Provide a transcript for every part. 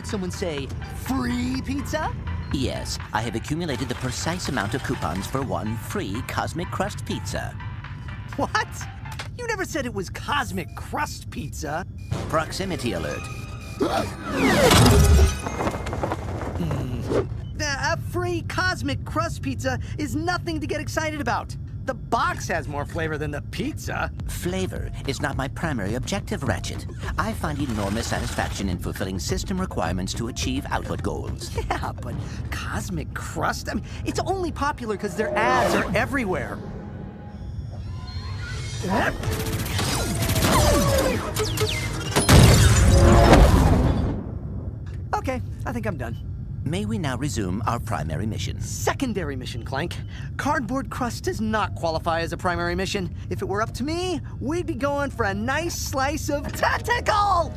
heard someone say, free pizza? Yes, I have accumulated the precise amount of coupons for one free Cosmic Crust pizza. What? You never said it was Cosmic Crust pizza. Proximity alert. A free Cosmic Crust pizza is nothing to get excited about. The box has more flavor than the pizza. Flavor is not my primary objective, Ratchet. I find enormous satisfaction in fulfilling system requirements to achieve output goals. Yeah, but Cosmic Crust, I mean, it's only popular because their ads are everywhere. Okay, I think I'm done. May we now resume our primary mission? Secondary mission, Clank. Cardboard crust does not qualify as a primary mission. If it were up to me, we'd be going for a nice slice of tentacle!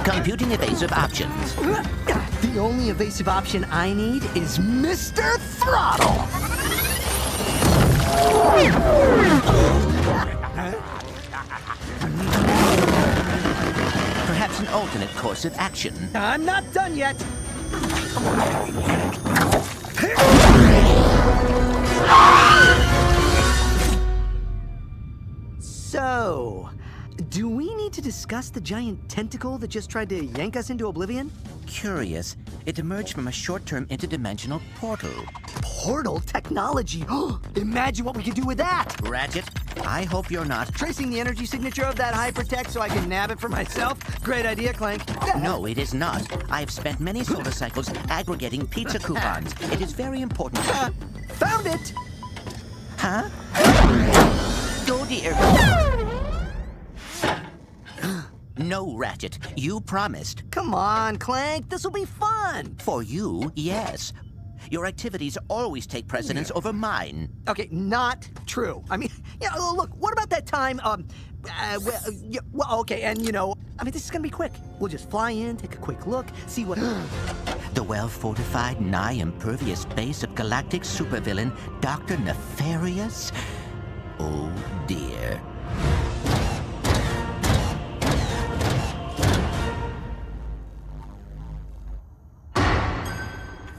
Computing evasive options. The only evasive option I need is Mr. Throttle! Perhaps an alternate course of action. I'm not done yet! So, do we need to discuss the giant tentacle that just tried to yank us into oblivion? Curious, it emerged from a short-term interdimensional portal. Portal technology! Imagine what we could do with that! Ratchet, I hope you're not... Tracing the energy signature of that hypertext so I can nab it for myself? Great idea, Clank. No, it is not. I've spent many solar cycles aggregating pizza coupons. It is very important. Found it! Huh? Oh, dear. No, Ratchet. You promised. Come on, Clank. This'll be fun. For you, yes. Your activities always take precedence over mine. Okay, not true. I mean, yeah, look, what about that time, okay, and you know, I mean, this is gonna be quick. We'll just fly in, take a quick look, see what... The well-fortified, nigh-impervious base of galactic supervillain, Dr. Nefarious? Oh, dear.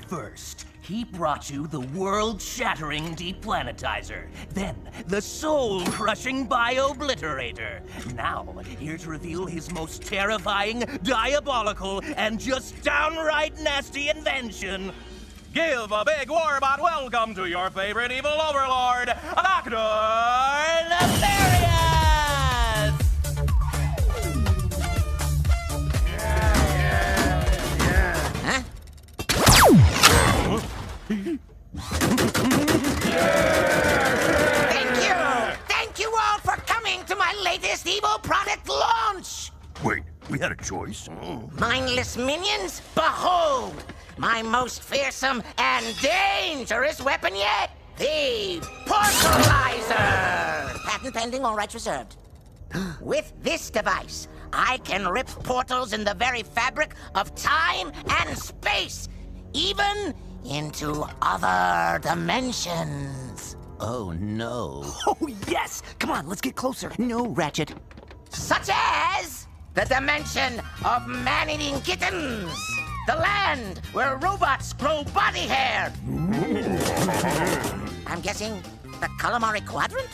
First, he brought you the world-shattering deplanetizer. Then, the soul-crushing bio-obliterator. Now, here to reveal his most terrifying, diabolical, and just downright nasty invention. Give a big warbot welcome to your favorite evil overlord, Dr. Nefarious! Thank you all for coming to my latest evil product launch! Wait, we had a choice? Mindless minions, behold! My most fearsome and dangerous weapon yet! The Portalizer! Patent pending, all rights reserved. With this device, I can rip portals in the very fabric of time and space, even into other dimensions. Oh, no. Oh, yes! Come on, let's get closer. No, Ratchet. Such as the dimension of man-eating kittens, the land where robots grow body hair. I'm guessing the calamari quadrant?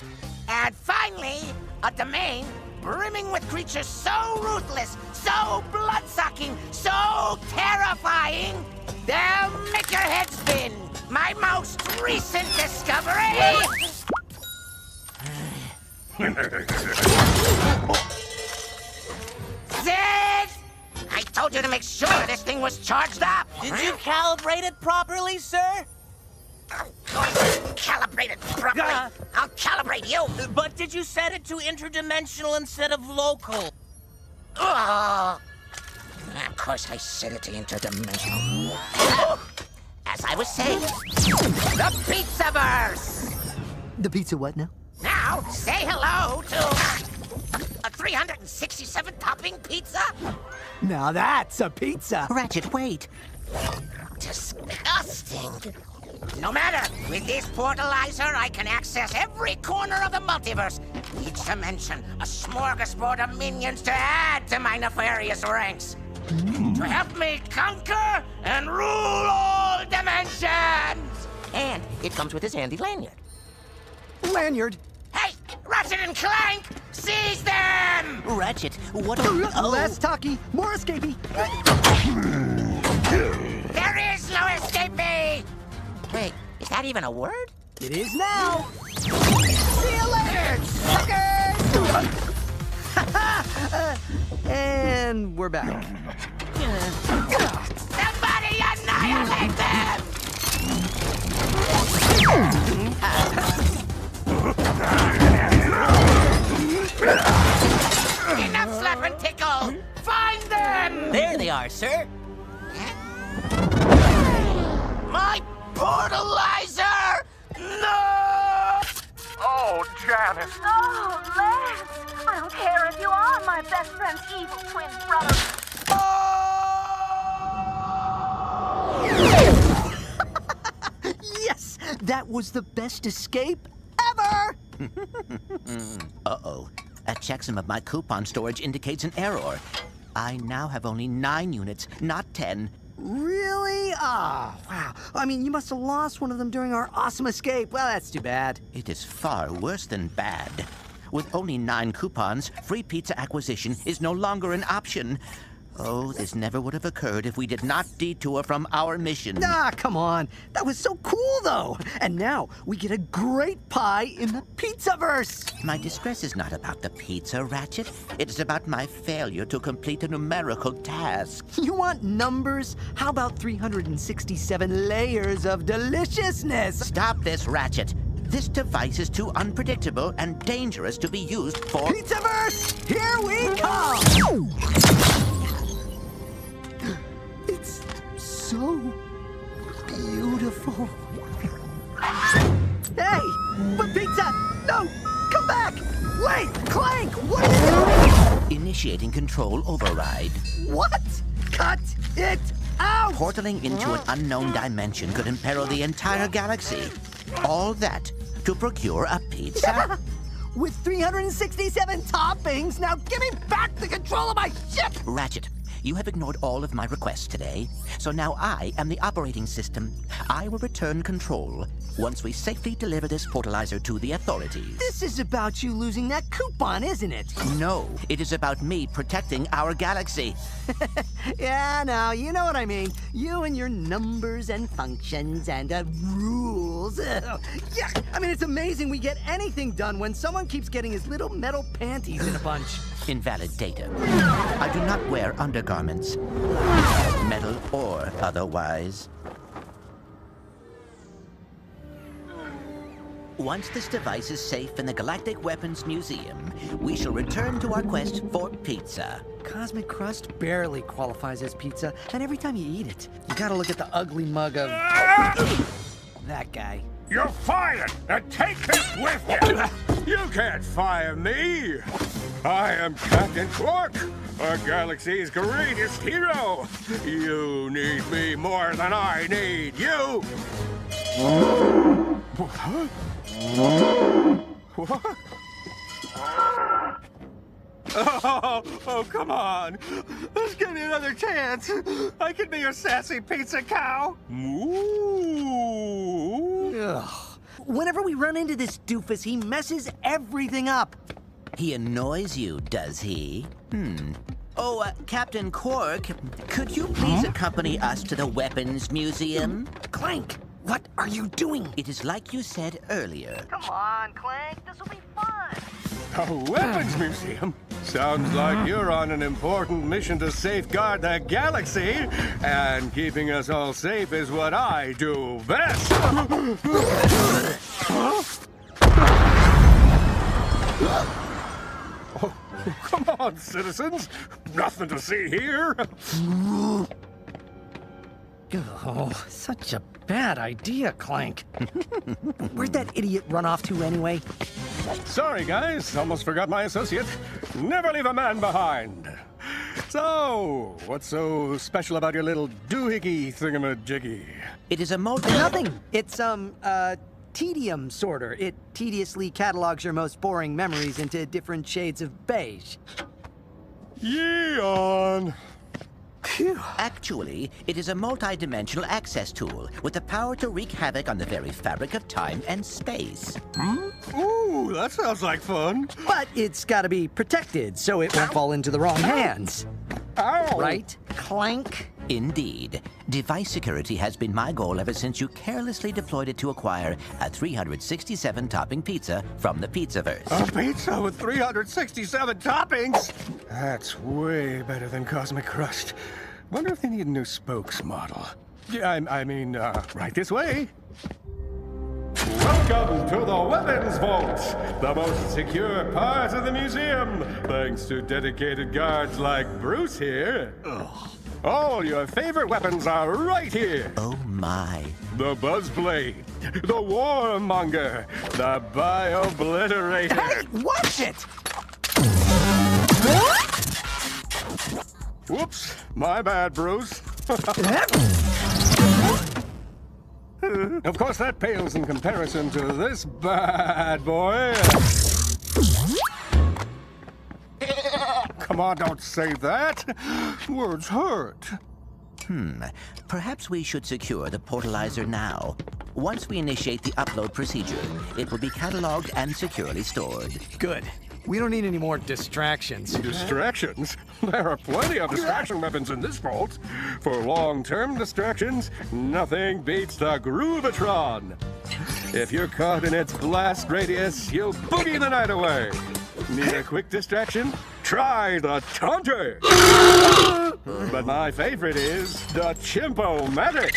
And finally, a domain brimming with creatures so ruthless, so blood-sucking, so terrifying, they'll make your head spin. My most recent discovery... Sid! I told you to make sure this thing was charged up. Did you calibrate it properly, sir? Calibrate it properly. I'll calibrate you. But did you set it to interdimensional instead of local? Oh. Of course I set it to interdimensional. As I was saying, the Pizzaverse! The pizza what now? Now, say hello to a 367-topping pizza? Now that's a pizza. Ratchet, wait. Disgusting. No matter. With this portalizer, I can access every corner of the multiverse. Each dimension, a smorgasbord of minions to add to my nefarious ranks. To help me conquer and rule all dimensions! And it comes with this handy lanyard. Lanyard. Hey, Ratchet and Clank, seize them! Ratchet, what are you... Oh. Less talky, more escapey. There is no escapee! Wait, is that even a word? It is now. See you later, suckers! And we're back. Somebody annihilate them! Enough slap and tickle! Find them! There they are, sir. My portalizer! No! Oh, Janice. Oh, Les! I don't care if you are my best friend's evil twin brother. Yes, that was the best escape ever. Uh-oh. A checksum of my coupon storage indicates an error. I now have only 9 units, not 10. Really? Ah, wow. I mean, you must have lost one of them during our awesome escape. Well, that's too bad. It is far worse than bad. With only 9 coupons, free pizza acquisition is no longer an option. Oh, this never would have occurred if we did not detour from our mission. Ah, come on. That was so cool, though. And now we get a great pie in the Pizzaverse. My distress is not about the pizza, Ratchet. It is about my failure to complete a numerical task. You want numbers? How about 367 layers of deliciousness? Stop this, Ratchet. This device is too unpredictable and dangerous to be used for... Pizzaverse, here we come! It's so beautiful. Hey, but pizza! No, come back! Wait, Clank, what are you doing? Initiating control override. What? Cut it out! Portaling into an unknown dimension could imperil the entire galaxy. All that to procure a pizza? With 367 toppings, now give me back the control of my ship! Ratchet, you have ignored all of my requests today, so now I am the operating system. I will return control once we safely deliver this portalizer to the authorities. This is about you losing that coupon, isn't it? No, it is about me protecting our galaxy. Yeah, no, you know what I mean. You and your numbers and functions and rules. Yeah, I mean, it's amazing we get anything done when someone keeps getting his little metal panties in a bunch. Invalid data. I do not wear undergarments, metal or otherwise. Once this device is safe in the Galactic Weapons Museum, we shall return to our quest for pizza. Cosmic crust barely qualifies as pizza, and every time you eat it, you gotta look at the ugly mug of that guy. You're fired, and take this with you. You can't fire me. I am Captain Quark, our galaxy's greatest hero. You need me more than I need you. What? What? Oh, come on. Let's give me another chance. I can be your sassy pizza cow. Moo. Ugh. Whenever we run into this doofus, he messes everything up. He annoys you, does he? Oh, Captain Quark, could you please accompany us to the Weapons Museum? Clank, what are you doing? It is like you said earlier. Come on, Clank. This will be fun. A weapons museum? Sounds like you're on an important mission to safeguard the galaxy, and keeping us all safe is what I do best. Oh, come on, citizens. Nothing to see here. Oh, such a bad idea, Clank. Where'd that idiot run off to anyway? Sorry, guys. Almost forgot my associate. Never leave a man behind. So, what's so special about your little doohickey thingamajiggy? It is a multi... Nothing. It's, tedium sorter. It tediously catalogs your most boring memories into different shades of beige. Yeeon! Phew. Actually, it is a multi-dimensional access tool with the power to wreak havoc on the very fabric of time and space. Ooh, that sounds like fun. But it's gotta be protected so it won't fall into the wrong hands. Ow! Right? Clank? Indeed. Device security has been my goal ever since you carelessly deployed it to acquire a 367-topping pizza from the Pizzaverse. A pizza with 367 toppings? That's way better than Cosmic Crust. Wonder if they need a new spokes model. Yeah, I mean, right this way. Welcome to the Weapons Vault, the most secure part of the museum, thanks to dedicated guards like Bruce here. Ugh. All your favorite weapons are right here. Oh my. The Buzzblade, the Warmonger, the Bio-Obliterator. Hey, watch it! Whoops, my bad, Bruce. Of course, that pales in comparison to this bad boy. Come on, don't say that. Words hurt. Perhaps we should secure the portalizer now. Once we initiate the upload procedure, it will be cataloged and securely stored. Good. We don't need any more distractions. Distractions? There are plenty of distraction weapons in this vault. For long-term distractions, nothing beats the Groovatron. If you're caught in its blast radius, you'll boogie the night away. Need a quick distraction? Try the Taunter! But my favorite is the Chimpo-matic.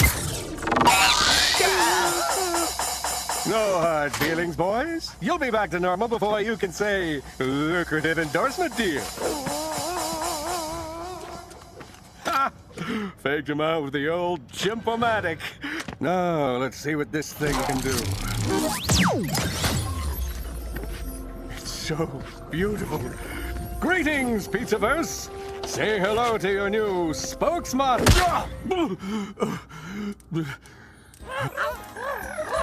No hard feelings, boys. You'll be back to normal before you can say lucrative endorsement deal. Ha! Faked him out with the old Chimpo-matic. Now, let's see what this thing can do. It's so beautiful. Greetings, Pizzaverse. Say hello to your new spokesman.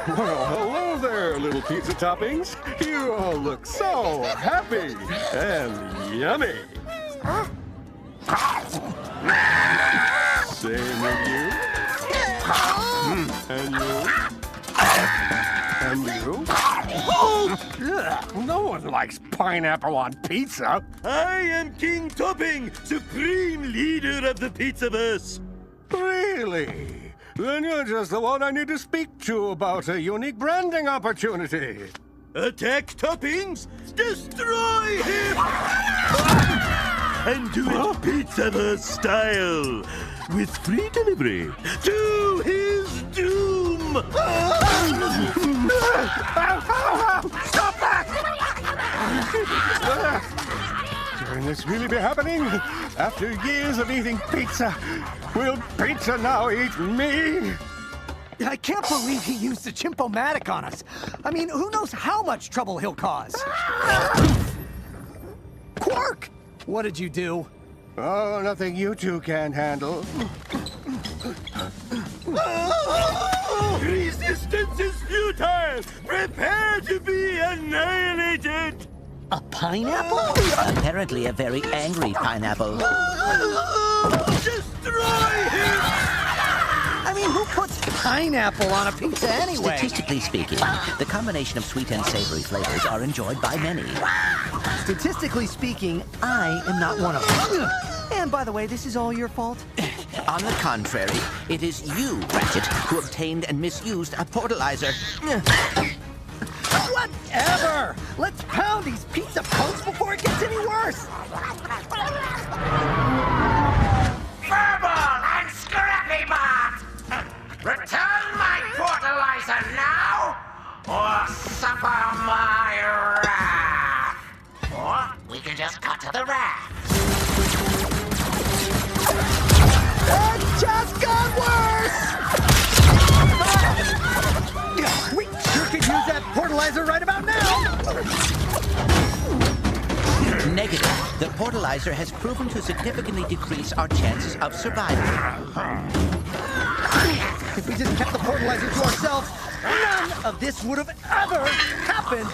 Well, hello there, little pizza toppings. You all look so happy and yummy. Same with you. And you. And you. No one likes pineapple on pizza. I am King Topping, supreme leader of the Pizzaverse. Really? Then you're just the one I need to speak to about a unique branding opportunity. Attack Toppings, destroy him! And do it Pizzaverse style, with free delivery to his doom! Stop that! Can this really be happening? After years of eating pizza, will pizza now eat me? I can't believe he used the Chimpo-matic on us. I mean, who knows how much trouble he'll cause? Quark! What did you do? Oh, nothing you two can't handle. Resistance is futile! Prepare to be annihilated! A pineapple? Apparently a very angry pineapple. Destroy him! I mean, who puts pineapple on a pizza anyway? Statistically speaking, the combination of sweet and savory flavors are enjoyed by many. Statistically speaking, I am not one of them. And by the way, this is all your fault? On the contrary, it is you, Ratchet, who obtained and misused a portalizer. Whatever! Let's pound these pizza punks before it gets any worse! Verbal and scrappy bot! Return my portalizer now, or suffer my wrath! Or we can just cut to the wrath. It just got worse! We sure could use that portalizer right about now! Negative. The portalizer has proven to significantly decrease our chances of survival. If we just kept the portalizer to ourselves, none of this would have ever happened.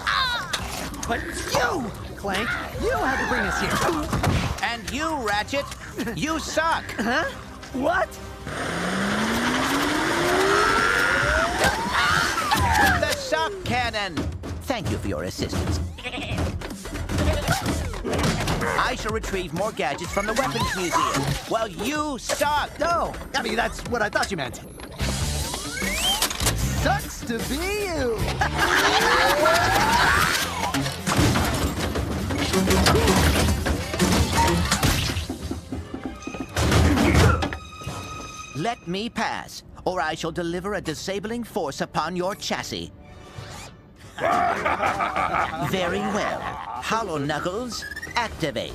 But you, Clank, you had to bring us here. And you, Ratchet, you suck. Huh? What? The suck cannon. Thank you for your assistance. I shall retrieve more gadgets from the weapons museum. Well, you suck. Oh, I mean, that's what I thought you meant. Sucks to be you. Let me pass, or I shall deliver a disabling force upon your chassis. Very well. Hollow Knuckles, activate.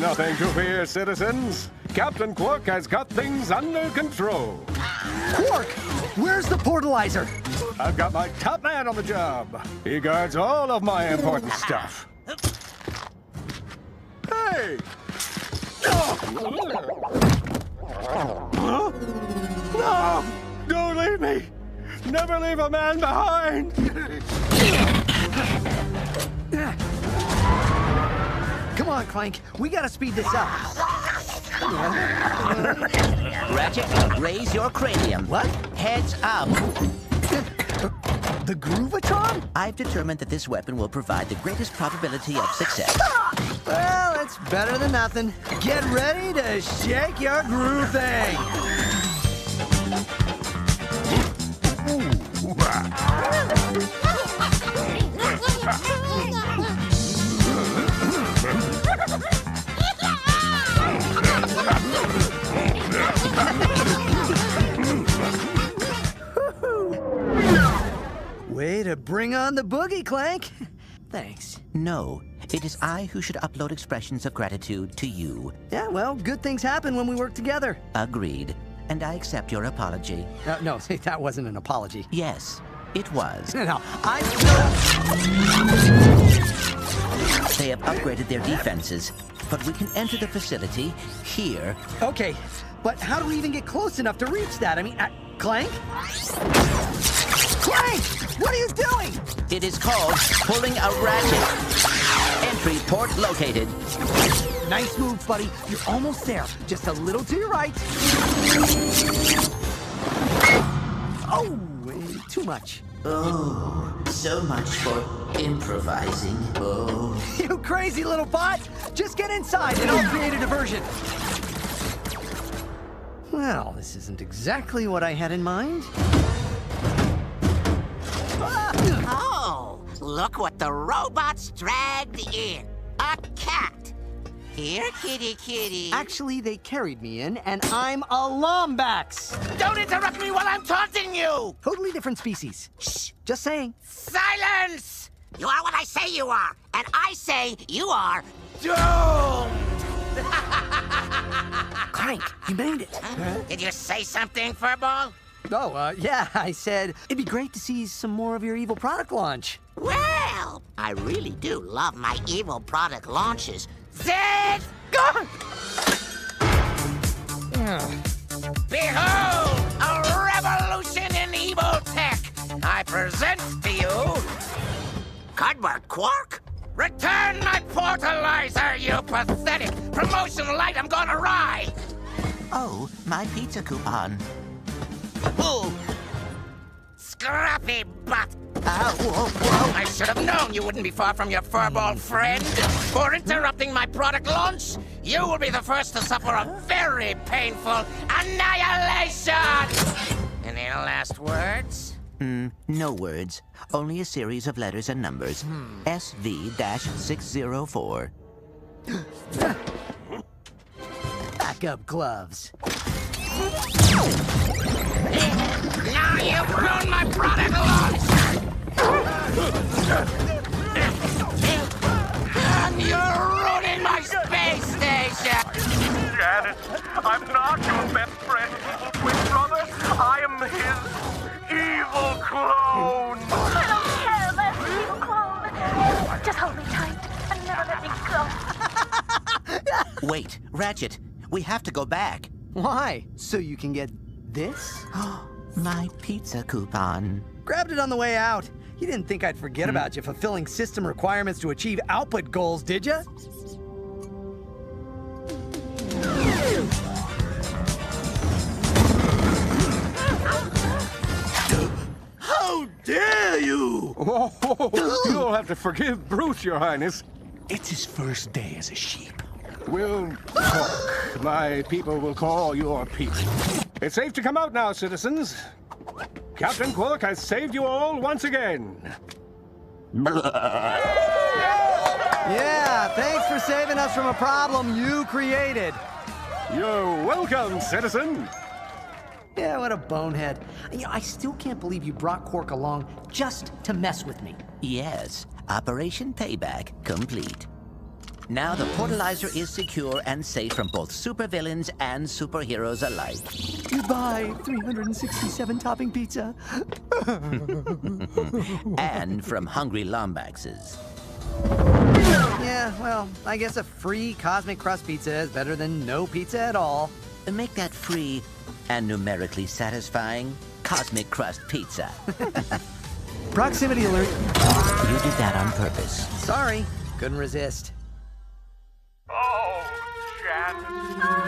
Nothing to fear, citizens. Captain Quark has got things under control. Quark, where's the portalizer? I've got my top man on the job. He guards all of my important stuff. Hey! No! Don't leave me! Never leave a man behind! Come on, Clank. We gotta speed this up. Ratchet, raise your cranium. What? Heads up. The Groovatron? I've determined that this weapon will provide the greatest probability of success. Well, it's better than nothing. Get ready to shake your groove thing. Way to bring on the boogie, Clank. Thanks. No, it is I who should upload expressions of gratitude to you. Yeah, well, good things happen when we work together. Agreed. And I accept your apology. No, that wasn't an apology. Yes, it was. No, They have upgraded their defenses, but we can enter the facility here. Okay, but how do we even get close enough to reach that? I mean, Clank? Clank! What are you doing? It is called pulling a ratchet. Entry port located. Nice move, buddy. You're almost there. Just a little to your right. Oh, too much. Oh, so much for improvising. Oh. You crazy little bot! Just get inside and I'll create a diversion. Well, this isn't exactly what I had in mind. Oh, look what the robots dragged in. A cat. Here, kitty kitty. Actually, they carried me in, and I'm a Lombax. Don't interrupt me while I'm taunting you! Totally different species. Shh, just saying. Silence! You are what I say you are, and I say you are doomed! Clank, you made it. Did you say something, Furball? Oh, yeah, I said it'd be great to see some more of your evil product launch. Well, I really do love my evil product launches. Zed! Behold, a revolution in evil tech! I present to you... Cardboard Quark? Return my portalizer, you pathetic promotional item gone awry! Oh, my pizza coupon. Ooh! Scrappy butt! Ow, whoa, whoa. I should have known you wouldn't be far from your furball friend. For interrupting my product launch, you will be the first to suffer a very painful annihilation! Any last words? No words. Only a series of letters and numbers. SV-604. Backup gloves. Now you've ruined my prodigal launcher! And you're ruining my space station! Janet, I'm not your best friend, twin brother. I am his evil clone. I don't care about the evil clone. Just hold me tight and never let me go. Wait, Ratchet, we have to go back. Why? So you can get this? My pizza coupon. Grabbed it on the way out. You didn't think I'd forget about you fulfilling system requirements to achieve output goals, did you? How dare you! Oh, you'll have to forgive Bruce, Your Highness. It's his first day as a sheep. We'll talk. My people will call your people. It's safe to come out now, citizens. Captain Quark has saved you all once again. Yeah, thanks for saving us from a problem you created. You're welcome, citizen. Yeah, what a bonehead. You know, I still can't believe you brought Quark along just to mess with me. Yes, Operation Payback complete. Now the portalizer is secure and safe from both supervillains and superheroes alike. Goodbye, 367 topping pizza. And from hungry Lombaxes. Yeah, well, I guess a free cosmic crust pizza is better than no pizza at all. Make that free and numerically satisfying Cosmic Crust Pizza. Proximity alert. You did that on purpose. Sorry, couldn't resist. Oh, Janet.